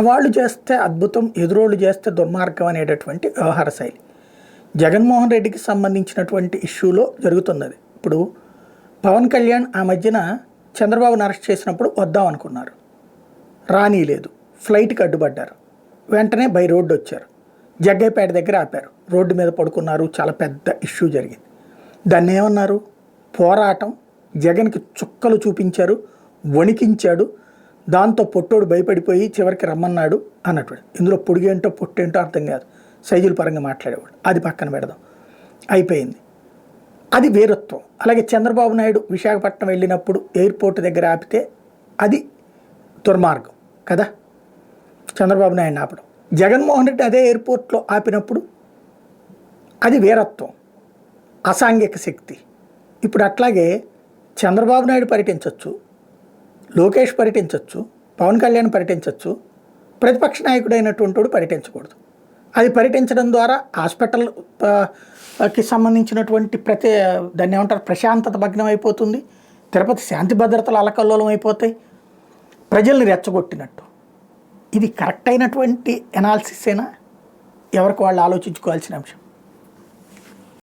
వాళ్ళు చేస్తే అద్భుతం, ఎదురోళ్ళు చేస్తే దుర్మార్గం అనేటటువంటి వ్యవహార శైలి జగన్మోహన్ రెడ్డికి సంబంధించినటువంటి ఇష్యూలో జరుగుతున్నది. ఇప్పుడు పవన్ కళ్యాణ్ ఆ మధ్యన చంద్రబాబును అరెస్ట్ చేసినప్పుడు వద్దాం అనుకున్నారు, రానీలేదు, ఫ్లైట్కి అడ్డుపడ్డారు, వెంటనే బై రోడ్డు వచ్చారు, జగ్గైపేట దగ్గర ఆపారు, రోడ్డు మీద పడుకున్నారు, చాలా పెద్ద ఇష్యూ జరిగింది. దాన్ని ఏమన్నారు? పోరాటం. జగన్కి చుక్కలు చూపించారు, వణికించాడు, దాంతో పొట్టోడు భయపడిపోయి చివరికి రమ్మన్నాడు అన్నట్టు. ఇందులో పొడిగేంటో పొట్టేంటో అర్థం కాదు, సైజుల పరంగా మాట్లాడేవాడు. అది పక్కన పెడదాం, అయిపోయింది. అది వీరత్వం. అలాగే చంద్రబాబు నాయుడు విశాఖపట్నం వెళ్ళినప్పుడు ఎయిర్పోర్ట్ దగ్గర ఆపితే అది దుర్మార్గం కదా, చంద్రబాబు నాయుడిని ఆపడం. జగన్మోహన్ రెడ్డి అదే ఎయిర్పోర్ట్లో ఆపినప్పుడు అది వీరత్వం, అసాంఘిక శక్తి. ఇప్పుడు అట్లాగే చంద్రబాబు నాయుడు పర్యటించవచ్చు, లోకేష్ పర్యటించవచ్చు, పవన్ కళ్యాణ్ పర్యటించవచ్చు, ప్రతిపక్ష నాయకుడైనటువంటి వాడు పర్యటించకూడదు. అది పర్యటించడం ద్వారా హాస్పిటల్కి సంబంధించినటువంటి దాన్ని ఏమంటారు, ప్రశాంతత భగ్నం అయిపోతుంది, తిరుపతి శాంతి భద్రతలు అలకల్లోలం అయిపోతాయి, ప్రజల్ని రెచ్చగొట్టినట్టు. ఇది కరెక్ట్ అయినటువంటి ఎనాలిసిస్ అయినా ఎవరికి వాళ్ళు ఆలోచించుకోవాల్సిన అంశం.